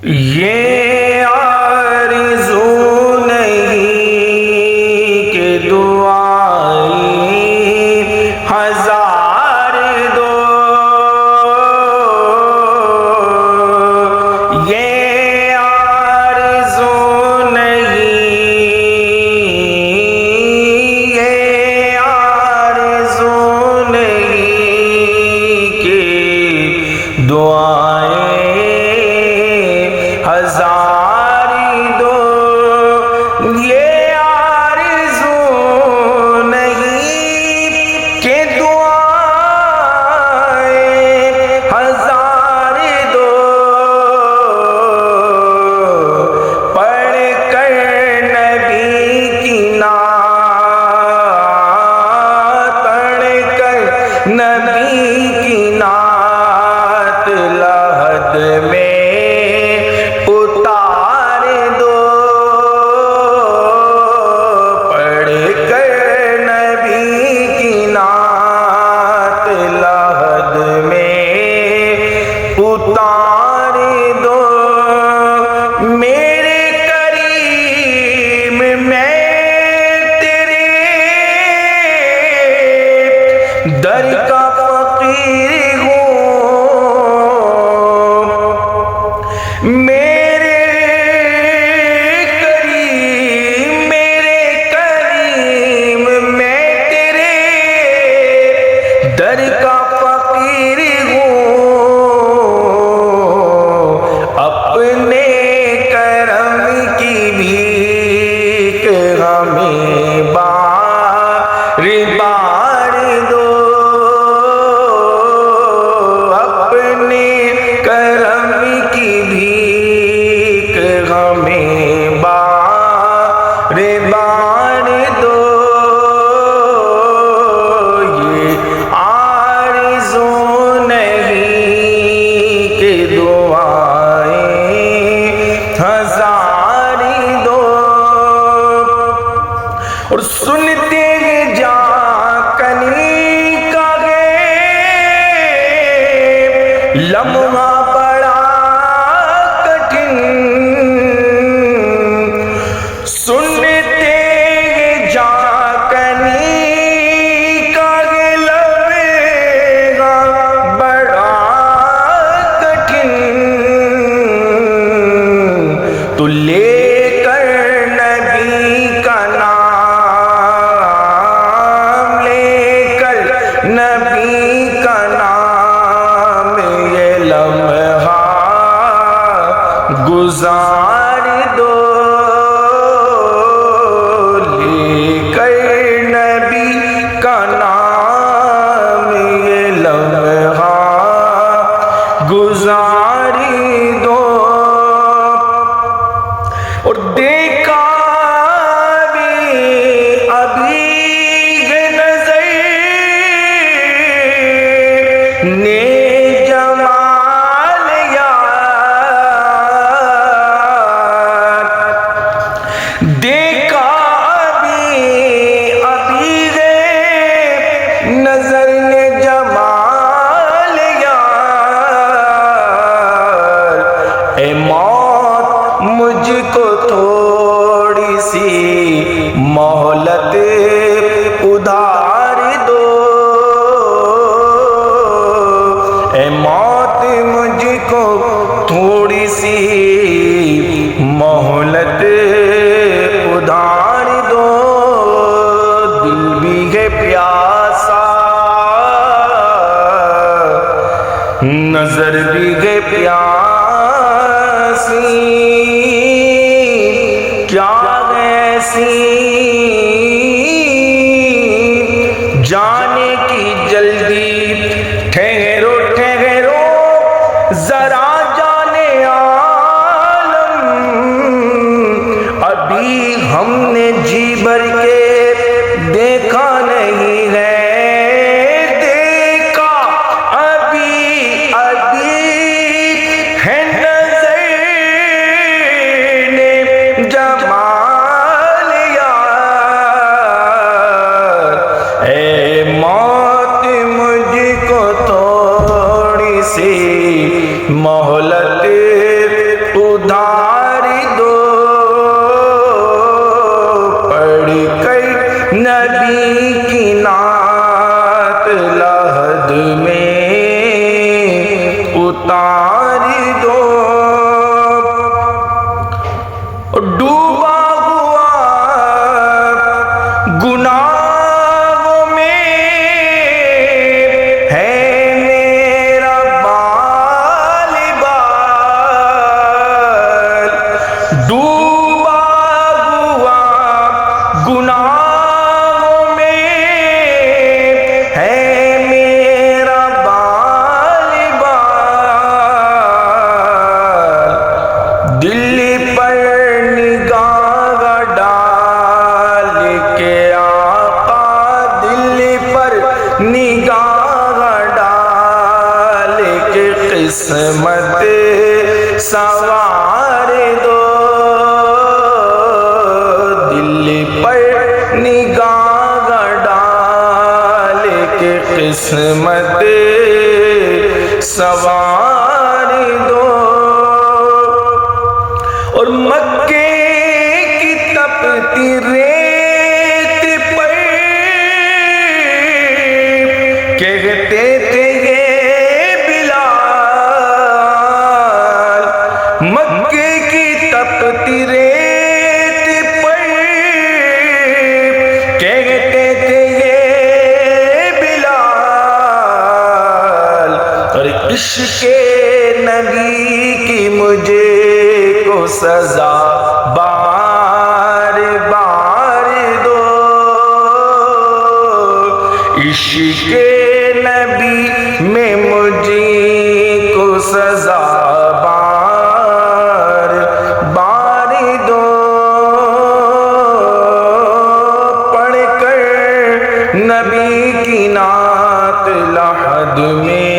یہ آرزو نہیں کہ دعائیں ہزار دو، یہ آرزو نہیں، یہ آرزو نہیں کہ دعائیں ہزاری دو، یہ آرزو نہیں کہ دعائیں ہزاری دو، پڑھ کر نبی کی نعت، پڑھ کر نبی کی نعت لحد میں اتار دو، میرے کریم میں تیرے در کا فقیر ہوں، میرے کریم میں تیرے در کا فقیر ہوں، اپنے کرم کی بھیک ہمیں بار بار دو، اپنے کرم کی بھیک ہمیں بار بار دو، یہ آرزو نہیں کہ ہزاری دو، اور سنتے جا کنی کا گے لمحہ بڑا کٹھن، سنتے جا کنی کا گے لمحہ بڑا کٹھن، تو لے کر نبی کا نام، لے کر نبی کا نام یہ لمحہ گزار دو، لے کر نبی کا نام یہ لمحہ گزار دو، اور دیکھا بھی ابھی نظر نے جمال یار، دیکھا بھی ابھی نظر نے جمال یار، اے موت مجھ کو تھوڑی سی مہلت ادھار دو، اے موت مجھ کو تھوڑی سی مہلت ادھار دو، دل بھی ہے پیاسا نظر بھی ہے پیاسی، کیا ایسی جانے کی جلدی، ٹھہرو ٹھہرو ذرا جانے عالم، ابھی ہم نے جی بھر کے دیکھا نہیں ہے، دیکھا ابھی ہے نظر نے جمال یا اتار دو، پڑھ کر نبی کی نعت لحد میں اتار دو، ڈوبا ہوا گناہوں میں ہے میرا بال بال، ڈوبا ہوا گناہوں میں ہے میرا بال بال، دل پر نگاہ ڈال کے آقا، دل پر نگاہ ڈال کے قسمت سوار دو، دل پر نگاہ ڈال کے قسمت سوار دو، اور مکے کی تپتی ریت پر کہتے تھے یہ بلال، مکے کی تپتی ریت پر کہتے تھے یہ بلال، اور عشق نبی کی مجھے کو سزا بار بار دو، عشق نبی میں مجھے کو سزا بار بار دو، پڑھ کر نبی کی نعت لحد میں